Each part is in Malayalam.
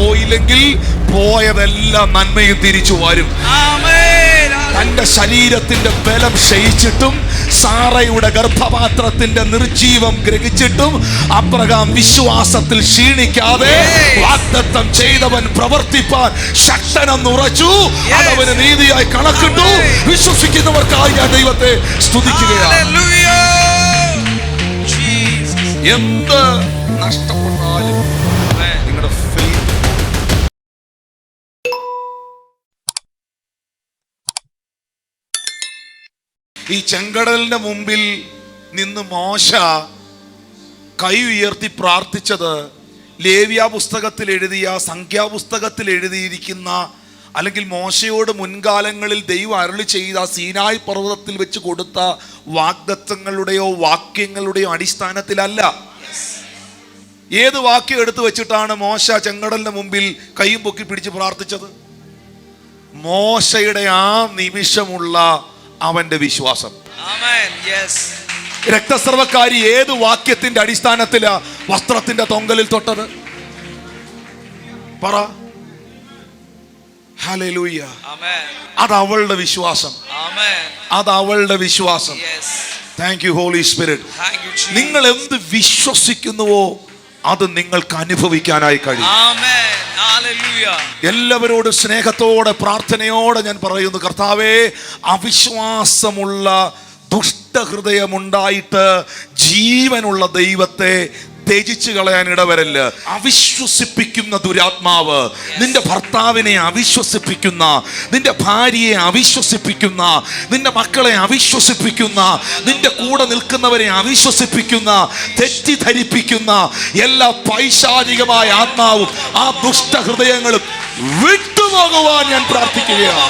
പോയില്ലെങ്കിൽ പോയതെല്ലാം നന്മയും തിരിച്ചു വരും. തന്റെ ശരീരത്തിന്റെ ബലം ക്ഷയിച്ചിട്ടും സാറയുടെ ഗർഭപാത്രത്തിന്റെ നിർജീവം ഗ്രഹിച്ചിട്ടും അബ്രഹാം വിശ്വാസത്തിൽ ക്ഷീണിക്കാതെ വാഗ്ദത്തം ചെയ്തവൻ പ്രവർത്തിപ്പാൻ ശക്തനെന്നുറച്ചു. അതവന് നീതിയായി കണക്കിട്ടു. വിശ്വസിക്കുന്നവർക്കായി ഞാൻ ദൈവത്തെ സ്തുതിക്കുകയാണ്. എന്ത് നഷ്ടപ്പെട്ടാലും നിങ്ങളുടെ ഈ ചെങ്കടലിന്റെ മുമ്പിൽ നിന്ന് മോശ കൈ ഉയർത്തി പ്രാർത്ഥിച്ചത് ലേവ്യ പുസ്തകത്തിൽ എഴുതിയ, സംഖ്യാപുസ്തകത്തിൽ എഴുതിയിരിക്കുന്ന, അല്ലെങ്കിൽ മോശയോട് മുൻകാലങ്ങളിൽ ദൈവം അരുളി ചെയ്ത സീനായി പർവ്വതത്തിൽ വെച്ച് കൊടുത്ത വാഗ്ദത്തങ്ങളുടെയോ വാക്യങ്ങളുടെയോ അടിസ്ഥാനത്തിലല്ല. ഏത് വാക്യം എടുത്തു വെച്ചിട്ടാണ് മോശ ചെങ്കടലിന്റെ മുമ്പിൽ കൈയും പൊക്കി പിടിച്ച് പ്രാർത്ഥിച്ചത്? മോശയുടെ ആ നിമിഷമുള്ള അവന്റെ വിശ്വാസം. രക്തസ്രവക്കാരി ഏത് വാക്യത്തിന്റെ അടിസ്ഥാനത്തിലാ വസ്ത്രത്തിന്റെ തൊങ്കലിൽ തൊട്ടത്? പറ. ഹല്ലേലൂയ. അത് അവളുടെ വിശ്വാസം. അത് അവളുടെ വിശ്വാസം. Thank you Holy Spirit. നിങ്ങൾ എന്ത് വിശ്വസിക്കുന്നുവോ അത് നിങ്ങൾക്ക് അനുഭവിക്കാനായി കഴിയും. എല്ലാവരോടും സ്നേഹത്തോടെ പ്രാർത്ഥനയോടെ ഞാൻ പറയുന്നു, കർത്താവേ, അവിശ്വാസമുള്ള ദുഷ്ടഹൃദയമുണ്ടായിട്ട് ജീവനുള്ള ദൈവത്തെ ത്യജിച്ചു കളയാൻ ഇടവരല്ല. അവിശ്വസിപ്പിക്കുന്ന ദുരാത്മാവ് നിന്റെ ഭർത്താവിനെ അവിശ്വസിപ്പിക്കുന്ന, നിന്റെ ഭാര്യയെ അവിശ്വസിപ്പിക്കുന്ന, നിന്റെ മക്കളെ അവിശ്വസിപ്പിക്കുന്ന, നിന്റെ കൂടെ നിൽക്കുന്നവരെ അവിശ്വസിപ്പിക്കുന്ന, തെറ്റിദ്ധരിപ്പിക്കുന്ന എല്ലാ പൈശാചികമായ ആത്മാവും ആ ദുഷ്ടഹൃദയങ്ങളും വിട്ടുപോകുവാൻ ഞാൻ പ്രാർത്ഥിക്കുകയാണ്.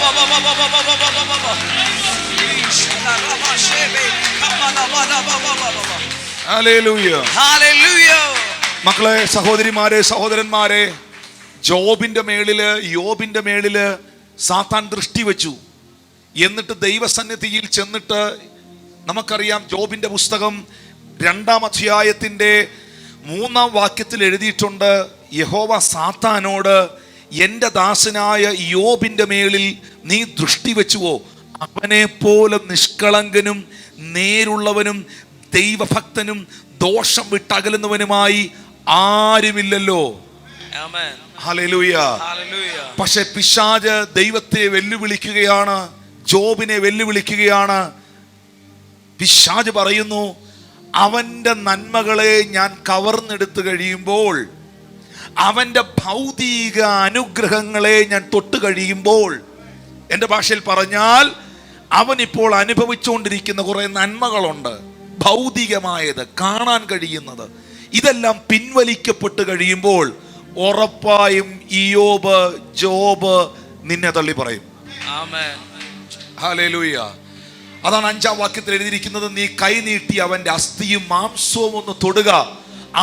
മക്കളെ, സഹോദരിമാരെ, സഹോദരന്മാരെ, യോബിന്റെ മേളില് സാത്താൻ ദൃഷ്ടി വെച്ചു. എന്നിട്ട് ദൈവസന്നിധിയിൽ ചെന്നിട്ട്, നമുക്കറിയാം യോബിന്റെ പുസ്തകം 2-ാം അധ്യായത്തിന്റെ 3-ാം വാക്യത്തിൽ എഴുതിയിട്ടുണ്ട്, യഹോവ സാത്താനോട്, എൻ്റെ ദാസനായ യോബിന്റെ മേളിൽ നീ ദൃഷ്ടി വെച്ചുവോ? അവനെ പോലെ നിഷ്കളങ്കനും നേരുള്ളവനും ദൈവഭക്തനും ദോഷം വിട്ടകലുന്നവനുമായി ആരുമില്ലല്ലോ. ഹല്ലേലൂയ. പക്ഷെ പിശാച് ദൈവത്തെ വെല്ലുവിളിക്കുകയാണ്, ജോബിനെ വെല്ലുവിളിക്കുകയാണ്. പിശാച് പറയുന്നു, അവന്റെ നന്മകളെ ഞാൻ കവർന്നെടുത്തു കഴിയുമ്പോൾ, അവന്റെ ഭൗതിക അനുഗ്രഹങ്ങളെ ഞാൻ തൊട്ട് കഴിയുമ്പോൾ, എൻ്റെ ഭാഷയിൽ പറഞ്ഞാൽ അവനിപ്പോൾ അനുഭവിച്ചുകൊണ്ടിരിക്കുന്ന കുറെ നന്മകളുണ്ട്, ഭൗതികമായത്, കാണാൻ കഴിയുന്നത്. ഇതെല്ലാം പിൻവലിക്കപ്പെട്ട് കഴിയുമ്പോൾ ഉറപ്പായും ജോബ് നിന്നെ തള്ളി പറയും. ഹല്ലേലൂയ. അതാണ് 5-ാം വാക്യത്തിൽ എഴുതിയിരിക്കുന്നത്, നീ കൈ നീട്ടി അവന്റെ അസ്ഥിയും മാംസവും ഒന്ന് തൊടുക,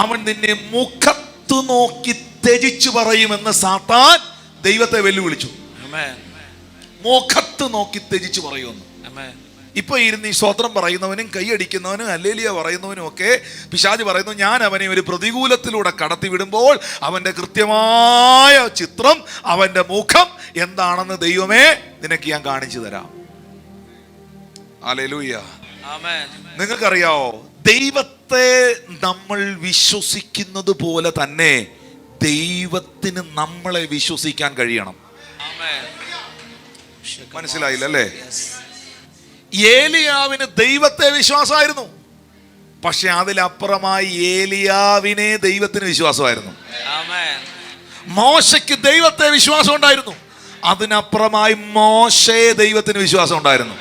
അവൻ നിന്നെ മുഖത്ത് നോക്കി ത്യജിച്ചു പറയുമെന്ന് സാത്താൻ ദൈവത്തെ വെല്ലുവിളിച്ചു. മുഖത്ത് നോക്കി ത്യജിച്ചു പറയുമെന്ന്. ഇപ്പൊ ഇരുന്ന് ഈ സ്തോത്രം പറയുന്നവനും കൈയടിക്കുന്നവനും ഹല്ലേലൂയ പറയുന്നവനും ഒക്കെ പിശാച് പറയുന്നു, ഞാൻ അവനെ ഒരു പ്രതികൂലത്തിലൂടെ കടത്തിവിടുമ്പോൾ അവന്റെ കൃത്യമായ ചിത്രം, അവന്റെ മുഖം എന്താണെന്ന് ദൈവമേ നിനക്ക് ഞാൻ കാണിച്ചു തരാം. ഹല്ലേലൂയ. നിങ്ങൾക്കറിയാവോ, ദൈവത്തെ നമ്മൾ വിശ്വസിക്കുന്നത് പോലെ തന്നെ ദൈവത്തിന് നമ്മളെ വിശ്വസിക്കാൻ കഴിയണം. മനസ്സിലായില്ലേ? ഏലിയാവിന് ദൈവത്തെ വിശ്വാസമായിരുന്നു, പക്ഷെ അതിലപ്പുറമായി ഏലിയാവിനെ ദൈവത്തിന് വിശ്വാസമായിരുന്നു. മോശയ്ക്ക് ദൈവത്തെ വിശ്വാസം ഉണ്ടായിരുന്നു, അതിനപ്പുറമായി മോശയെ ദൈവത്തിന് വിശ്വാസം ഉണ്ടായിരുന്നു.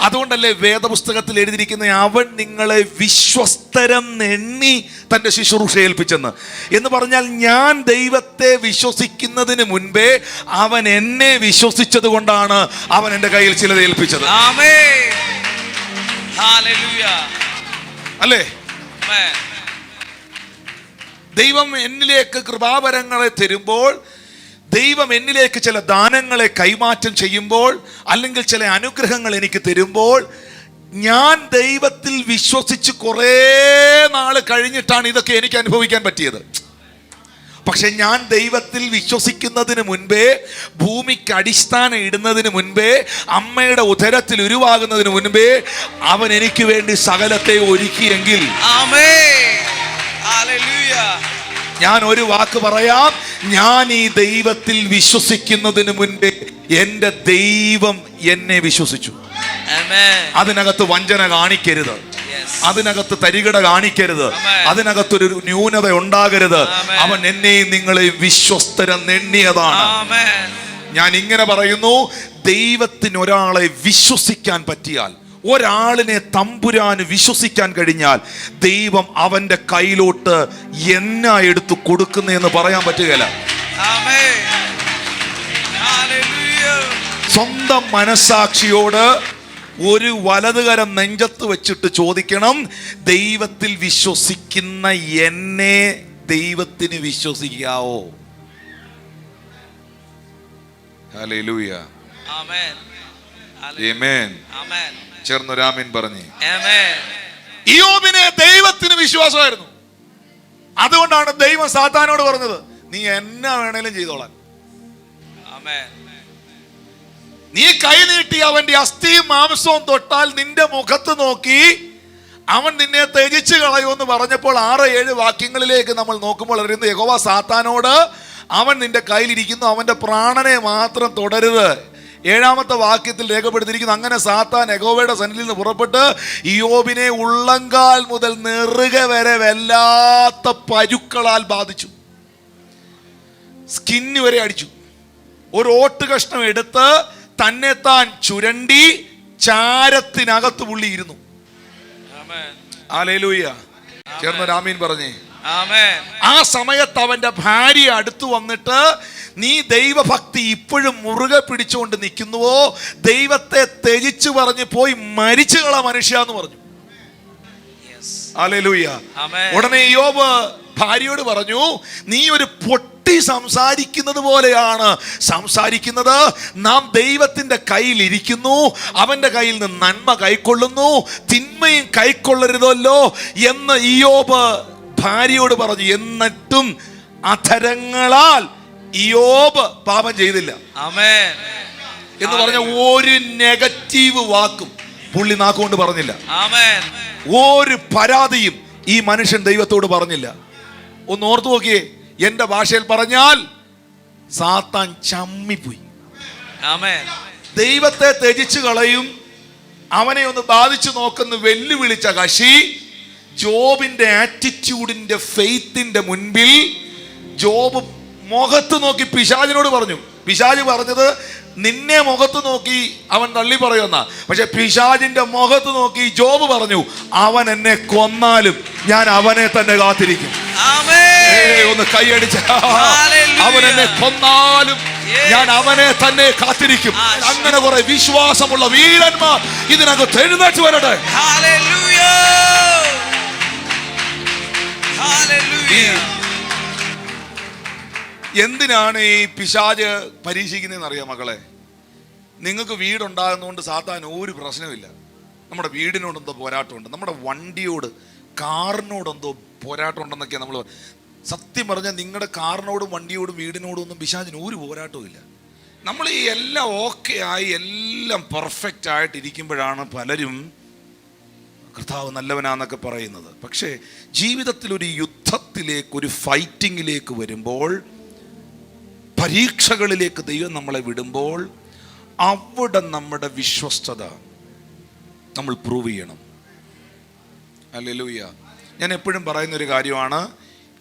അതുകൊണ്ടല്ലേ വേദപുസ്തകത്തിൽ എഴുതിയിരിക്കുന്ന, അവൻ നിങ്ങളെ വിശ്വസ്തരം എണ്ണി തന്റെ ശുശ്രൂഷ ഏൽപ്പിച്ചെന്ന്. എന്ന് പറഞ്ഞാൽ ഞാൻ ദൈവത്തെ വിശ്വസിക്കുന്നതിന് മുൻപേ അവൻ എന്നെ വിശ്വസിച്ചത് കൊണ്ടാണ് അവൻ എൻ്റെ കയ്യിൽ ചിലത് ഏൽപ്പിച്ചത്. അല്ലേ? ദൈവം എന്നിലേക്ക് കൃപാവരങ്ങളെ തരുമ്പോൾ, ദൈവം എന്നിലേക്ക് ചില ദാനങ്ങളെ കൈമാറ്റം ചെയ്യുമ്പോൾ, അല്ലെങ്കിൽ ചില അനുഗ്രഹങ്ങൾ എനിക്ക് തരുമ്പോൾ, ഞാൻ ദൈവത്തിൽ വിശ്വസിച്ച് കുറേ നാൾ കഴിഞ്ഞിട്ടാണ് ഇതൊക്കെ എനിക്ക് അനുഭവിക്കാൻ പറ്റിയത്. പക്ഷെ ഞാൻ ദൈവത്തിൽ വിശ്വസിക്കുന്നതിന് മുൻപേ, ഭൂമിക്ക് അടിസ്ഥാനം ഇടുന്നതിന് മുൻപേ, അമ്മയുടെ ഉദരത്തിൽ ഉരുവാകുന്നതിന് മുൻപേ അവൻ എനിക്ക് വേണ്ടി സകലത്തെ ഒരുക്കിയെങ്കിൽ, ഞാൻ ഒരു വാക്ക് പറയാം, ഞാൻ ഈ ദൈവത്തിൽ വിശ്വസിക്കുന്നതിന് മുൻപേ എൻ്റെ ദൈവം എന്നെ വിശ്വസിച്ചു. അതിനകത്ത് വഞ്ചന കാണിക്കരുത്, അതിനകത്ത് തരികിട കാണിക്കരുത്, അതിനകത്തൊരു ന്യൂനത ഉണ്ടാകരുത്. അവൻ എന്നെയും നിങ്ങളെയും വിശ്വസ്തരം എണ്ണിയതാണ്. ഞാൻ ഇങ്ങനെ പറയുന്നു, ദൈവത്തിന് ഒരാളെ വിശ്വസിക്കാൻ പറ്റിയാൽ, ഒരാളിനെ തമ്പുരാന് വിശ്വസിക്കാൻ കഴിഞ്ഞാൽ, ദൈവം അവന്റെ കയ്യിലോട്ട് എന്നാ എടുത്തു കൊടുക്കുന്നതെന്ന് പറയാൻ പറ്റുകയില്ല. സ്വന്തം മനസാക്ഷിയോട് ഒരു വലതുകരം നെഞ്ചത്ത് വെച്ചിട്ട് ചോദിക്കണം, ദൈവത്തിൽ വിശ്വസിക്കുന്ന എന്നെ ദൈവത്തിന് വിശ്വസിക്കാവോ? ഹല്ലേലൂയ, ആമേൻ, ആമേൻ. ചേർന്നൊരാമേൻ പറഞ്ഞേ. ഇയ്യോബിനെ ദൈവത്തിന് വിശ്വാസമായിരുന്നു. അതുകൊണ്ടാണ് ദൈവം സാത്താനോട് പറഞ്ഞത്, നീ എന്നാ വേണേലും ചെയ്തോളാൻ. നീ കൈ നീട്ടി അവന്റെ അസ്ഥിയും മാംസവും തൊട്ടാൽ നിന്റെ മുഖത്ത് നോക്കി അവൻ നിന്നെ ത്യജിച്ച് കളയുമെന്ന് പറഞ്ഞപ്പോൾ 6-7 വാക്യങ്ങളിലേക്ക് നമ്മൾ നോക്കുമ്പോൾ അറിയുന്നത്, യഹോവ സാത്താനോട്, അവൻ നിന്റെ കയ്യിലിരിക്കുന്നു, അവന്റെ പ്രാണനെ മാത്രം തുടരുത്. 7-ാമത്തെ വാക്യത്തിൽ രേഖപ്പെടുത്തിയിരിക്കുന്നു, അങ്ങനെ സാത്താൻ യഹോവയുടെ സന്നിധിയിൽ നിന്ന് പുറപ്പെട്ട് ഇയ്യോബിനെ ഉള്ളങ്കാൽ മുതൽ നെറുക വരെ വല്ലാത്ത പരുക്കളാൽ ബാധിച്ചു. സ്കിന്ന് വരെ അടിച്ചു. ഒരു ഓട്ട് കഷ്ണം എടുത്ത് തന്നെ താൻ ചുരണ്ടി ചാരത്തിനകത്ത് പുള്ളിയിരുന്നു. ഹല്ലേലൂയ, ചേർന്നൊരാമീൻ പറഞ്ഞേ. ആ സമയത്ത് അവന്റെ ഭാര്യ അടുത്തു വന്നിട്ട്, നീ ദൈവഭക്തി ഇപ്പോഴും മുറുകെ പിടിച്ചുകൊണ്ട് നിൽക്കുന്നുവോ? ദൈവത്തെ ത്യജിച്ചു പറഞ്ഞ് പോയി മരിച്ചു കള മനുഷ്യ എന്ന് പറഞ്ഞു. ഹല്ലേലൂയ. ഉടനെ ഇയ്യോബ് ഭാര്യയോട് പറഞ്ഞു, നീ ഒരു പൊട്ടി സംസാരിക്കുന്നത് പോലെയാണ് സംസാരിക്കുന്നത്. നാം ദൈവത്തിന്റെ കയ്യിൽ ഇരിക്കുന്നു, അവന്റെ കയ്യിൽ നിന്ന് നന്മ കൈക്കൊള്ളുന്നു, തിന്മയും കൈക്കൊള്ളരുതല്ലോ എന്ന് ഇയ്യോബ് ഭാര്യയോട് പറഞ്ഞു. എന്നിട്ടും അധരങ്ങളാൽ ഇയ്യോബ് പാപം ചെയ്തില്ല. ആമേൻ എന്ന് പറഞ്ഞ ഒരു നെഗറ്റീവ് വാക്കും പുള്ളി നാക്കുകൊണ്ട് പറഞ്ഞില്ല. ആമേൻ. ഒരു പരാതിയും ഈ മനുഷ്യൻ ദൈവത്തോട് പറഞ്ഞില്ല. ഒന്ന് ഓർത്തു നോക്കിയേ, എന്റെ ഭാഷയിൽ പറഞ്ഞാൽ സാത്താൻ ചമ്മിപ്പോയി. ആമേൻ. ദൈവത്തെ ത്യജിച്ചു കളയും, അവനെ ഒന്ന് ബാധിച്ചു നോക്കുന്ന വെല്ലുവിളിച്ച കക്ഷി ജോബിന്റെ ആറ്റിറ്റ്യൂഡിന്റെ ഫെയ്ത്തിന്റെ മുൻപിൽ ജോബ് മുഖത്ത് നോക്കി പിശാചിനോട് പറഞ്ഞു. പിശാച് പറഞ്ഞത് നിന്നെ മുഖത്ത് നോക്കി അവൻ തള്ളി പറയുന്ന, പക്ഷെ പിശാചിന്റെ മുഖത്ത് നോക്കി ജോബ് പറഞ്ഞു, അവൻ എന്നെ കൊന്നാലും ഞാൻ അവനെ തന്നെ കാത്തിരിക്കും. ഒന്ന് കൈയടിച്ച, അവൻ എന്നെ കൊന്നാലും ഞാൻ അവനെ തന്നെ കാത്തിരിക്കും. അങ്ങനെ കുറെ വിശ്വാസമുള്ള വീരന്മാർ ഇതിനകത്ത് എഴുന്നേറ്റ് വരട്ടെ. എന്തിനാണ് ഈ പിശാച് പരീക്ഷിക്കുന്നതെന്ന് അറിയാം മക്കളെ? നിങ്ങൾക്ക് വീടുണ്ടാകുന്നതുകൊണ്ട് സാത്താൻ ഒരു പ്രശ്നമില്ല. നമ്മുടെ വീടിനോട് എന്തോ പോരാട്ടമുണ്ട്, നമ്മുടെ വണ്ടിയോട് കാറിനോട് എന്തോ പോരാട്ടം ഉണ്ടെന്നൊക്കെയാണ് നമ്മൾ. സത്യം പറഞ്ഞാൽ നിങ്ങളുടെ കാറിനോടും വണ്ടിയോടും വീടിനോടും ഒന്നും പിശാചിന് ഒരു പോരാട്ടവും ഇല്ല. നമ്മൾ ഈ എല്ലാം ഓക്കെ ആയി എല്ലാം പെർഫെക്റ്റ് ആയിട്ടിരിക്കുമ്പോഴാണ് പലരും കർത്താവ് നല്ലവനാന്നൊക്കെ പറയുന്നത്. പക്ഷേ ജീവിതത്തിൽ ഒരു യുദ്ധത്തിലേക്ക്, ഒരു ഫൈറ്റിങ്ങിലേക്ക് വരുമ്പോൾ, പരീക്ഷകളിലേക്ക് ദൈവം നമ്മളെ വിടുമ്പോൾ, അവിടെ നമ്മുടെ വിശ്വസ്തത നമ്മൾ പ്രൂവ് ചെയ്യണം. ഹല്ലേലൂയ. ഞാൻ എപ്പോഴും പറയുന്നൊരു കാര്യമാണ്,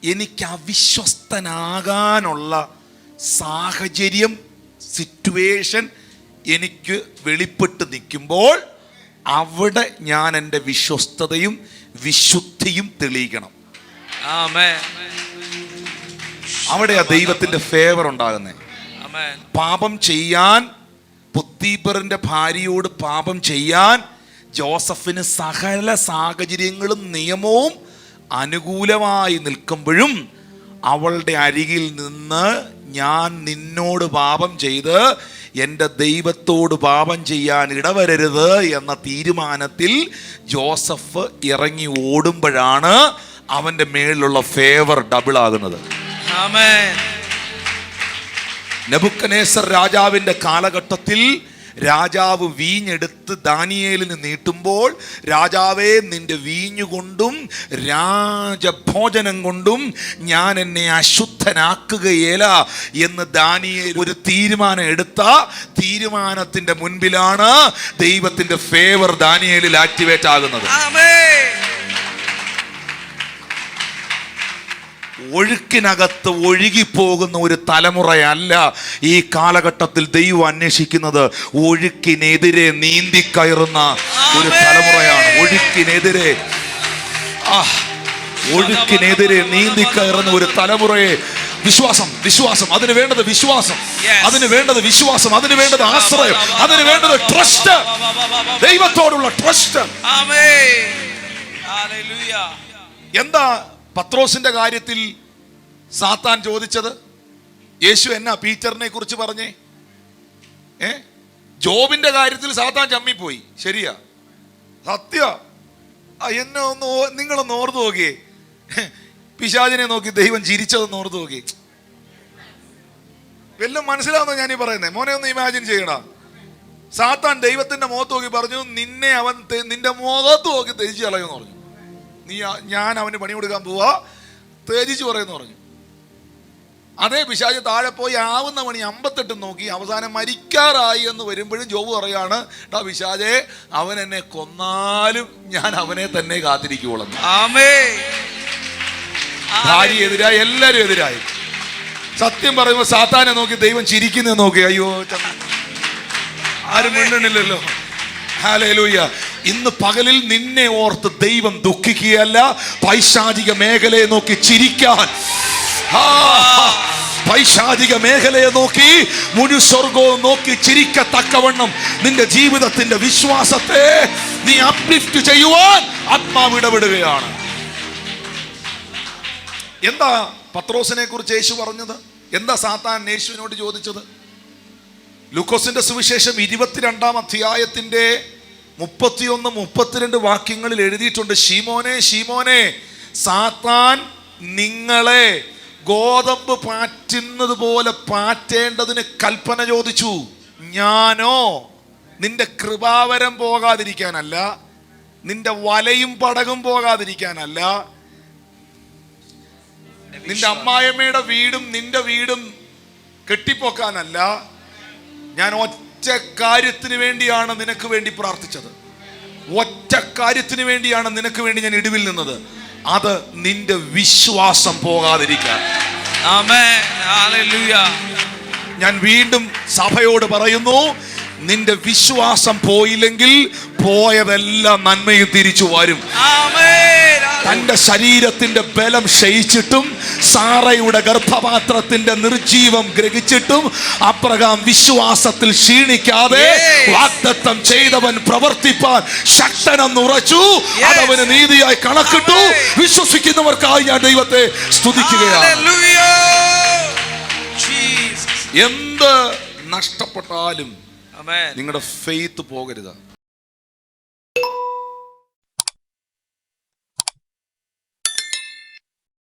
എനിക്ക് അവിശ്വസ്തനാകാനുള്ള സാഹചര്യം, സിറ്റുവേഷൻ എനിക്ക് വെളിപ്പെട്ട് നിൽക്കുമ്പോൾ അവിടെ ഞാൻ എൻ്റെ വിശ്വസ്തതയും വിശുദ്ധിയും തെളിയിക്കണം. ആമേൻ. അവിടെയാ ദൈവത്തിന്റെ ഫേവർ ഉണ്ടാകുന്നത്. പാപം ചെയ്യാൻ, പൊത്തീഫറിന്റെ ഭാര്യയോട് പാപം ചെയ്യാൻ ജോസഫിന് സകല സാഹചര്യങ്ങളും നിയമവും അനുകൂലമായി നിൽക്കുമ്പോഴും അവളുടെ അരികിൽ നിന്ന് ഞാൻ നിന്നോട് പാപം ചെയ്ത് എൻ്റെ ദൈവത്തോട് പാപം ചെയ്യാൻ ഇടവരരുത് എന്ന തീരുമാനത്തിൽ ജോസഫ് ഇറങ്ങി ഓടുമ്പോഴാണ് അവൻ്റെ മേളിലുള്ള ഫേവർ ഡബിൾ ആകുന്നത്. ആമേൻ. നെബൂഖദ്നേസർ രാജാവിന്റെ കാലഘട്ടത്തിൽ രാജാവ് വീഞ്ഞെടുത്ത് ദാനിയേലിന് നീട്ടുമ്പോൾ, രാജാവേ, നിന്റെ വീഞ്ഞുകൊണ്ടും രാജഭോജനം കൊണ്ടും ഞാൻ എന്നെ അശുദ്ധനാക്കുകയില്ല എന്ന് ദാനിയേൽ ഒരു തീരുമാനം എടുത്ത തീരുമാനത്തിന്റെ മുൻപിലാണ് ദൈവത്തിന്റെ ഫേവർ ദാനിയേലിൽ ആക്ടിവേറ്റ് ആകുന്നത്. ഒഴുക്കിനകത്ത് ഒഴുകിപ്പോകുന്ന ഒരു തലമുറയല്ല ഈ കാലഘട്ടത്തിൽ ദൈവം അന്വേഷിക്കുന്നത്. ഒഴുക്കിനെതിരെ നീന്തിക്കയറുന്ന ഒരു തലമുറയാണ്. ഒഴുക്കിനെതിരെ നീന്തിക്കയറുന്ന ഒരു തലമുറയെ വിശ്വാസം, വിശ്വാസം, അതിന് വേണ്ടത് വിശ്വാസം, അതിന് വേണ്ടത് വിശ്വാസം, അതിന് വേണ്ടത് ആശ്രയം, അതിന് വേണ്ടത് ട്രസ്റ്റ്, ദൈവത്തോടുള്ള ട്രസ്റ്റ്. എന്താ പത്രോസിന്റെ കാര്യത്തിൽ സാത്താൻ ചോദിച്ചത്? യേശു എന്നാ പീറ്ററിനെ കുറിച്ച് പറഞ്ഞേ? ജോബിന്റെ കാര്യത്തിൽ സാത്താൻ ചമ്മിപ്പോയി, ശരിയാ, സത്യ. എന്നെ ഒന്ന് നിങ്ങളൊന്ന് ഓർത്തു നോക്കിയേ. പിശാചിനെ നോക്കി ദൈവം ചിരിച്ചതെന്ന് ഓർത്തു നോക്കി. വല്ലതും മനസ്സിലാവുന്നോ ഞാനീ പറയുന്നത്? മോനെ ഒന്ന് ഇമാജിൻ ചെയ്യടാ. സാത്താൻ ദൈവത്തിന്റെ മുഖത്ത് നോക്കി പറഞ്ഞു, നിന്നെ അവൻ നിന്റെ മുഖത്ത് നോക്കി ത്യജിച്ച് കളയുമെന്ന് പറഞ്ഞു. ഞാൻ അവന് പണി കൊടുക്കാൻ പോവാ, തേജിച്ച് പറയുമെന്ന് പറഞ്ഞു. അതേ പിശാച് താഴെ പോയി ആവുന്ന പണി 58 നോക്കി. അവസാനം മരിക്കാറായി എന്ന് വരുമ്പോഴും ജോബ് പറയാണ്, ടാ പിശാചേ, അവൻ എന്നെ കൊന്നാലും ഞാൻ അവനെ തന്നെ കാത്തിരിക്കുവോളൂ. ഭാര്യ എതിരായി, എല്ലാരും എതിരായി. സത്യം പറയുമ്പോൾ സാത്താനെ നോക്കി ദൈവം ചിരിക്കുന്നത് നോക്കി. അയ്യോ, ആരും മിണ്ടണില്ലല്ലോ. ഹല്ലേലൂയ. ഇന്ന് പകലിൽ നിന്നെ ഓർത്ത് ദൈവം ദുഃഖിക്കുകയല്ല, പൈശാചിക മേഖലയെ നോക്കി ചിരിക്കാൻ, പൈശാചിക മേഖലയെ നോക്കി മുഴു സ്വർഗവും നോക്കി ചിരിക്കത്തക്കവണ്ണം നിന്റെ ജീവിതത്തിന്റെ വിശ്വാസത്തെ നീ അപ്ലിഫ്റ്റ് ചെയ്യുവാൻ ആത്മാവ് ഇടപെടുകയാണ്. എന്താ പത്രോസിനെ കുറിച്ച് യേശു പറഞ്ഞത്? എന്താ സാത്താൻ യേശുവിനോട് ചോദിച്ചത്? ലൂക്കോസിന്റെ സുവിശേഷം 22-ാം അധ്യായത്തിന്റെ 31-32 വാക്യങ്ങളിൽ എഴുതിയിട്ടുണ്ട്. ശീമോനെ, ശീമോനെ, സാത്താൻ നിങ്ങളെ ഗോതമ്പ് പാറ്റുന്നത് പോലെ പാറ്റേണ്ടതിന് കൽപ്പന ചോദിച്ചു. ഞാനോ നിന്റെ കൃപാവരം പോകാതിരിക്കാനല്ല, നിന്റെ വലയും പടകും പോകാതിരിക്കാനല്ല, നിന്റെ അമ്മായിയമ്മയുടെ വീടും നിന്റെ വീടും കെട്ടിപ്പോക്കാനല്ല, ഞാൻ ഒറ്റ കാര്യത്തിന് വേണ്ടിയാണ് നിനക്ക് വേണ്ടി പ്രാർത്ഥിച്ചത്. ഒറ്റ കാര്യത്തിന് വേണ്ടിയാണ് നിനക്ക് വേണ്ടി ഞാൻ ഇടിവിൽ നിന്നത്. അത് നിന്റെ വിശ്വാസം പോകാതിരിക്കാൻ. ആമേൻ, ഹല്ലേലൂയ. ഞാൻ വീണ്ടും സഭയോട് പറയുന്നു, നിന്റെ വിശ്വാസം പോയില്ലെങ്കിൽ പോയതെല്ലാം നന്മയും തിരിച്ചു വരും. തന്റെ ശരീരത്തിന്റെ ബലം ക്ഷയിച്ചിട്ടും സാറയുടെ ഗർഭപാത്രത്തിന്റെ നിർജീവം ഗ്രഹിച്ചിട്ടും അബ്രഹാം വിശ്വാസത്തിൽ ക്ഷീണിക്കാതെ വാഗ്ദത്തം ചെയ്തവൻ പ്രവർത്തിപ്പാൻ ശക്തനെന്ന് ഉറച്ചു. അതവന് നീതിയായി കണക്കിട്ടു. വിശ്വസിക്കുന്നവർക്കായി ഞാൻ ദൈവത്തെ സ്തുതിക്കുകയാണ്. എന്ത് നഷ്ടപ്പെട്ടാലും നിങ്ങളുടെ ഫെയ്ത്ത് പോകരുത്.